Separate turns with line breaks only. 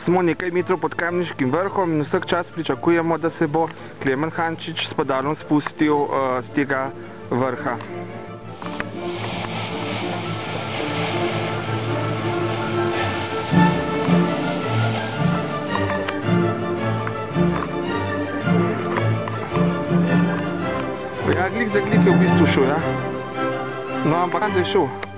Smo nekaj metrov pod Kamniškim vrhom in vsak čas pričakujemo, da se bo Klemen Hančič s padalom spustil z tega vrha. Ja, glih je v bistvu šel, ja. No, ampak da je šel.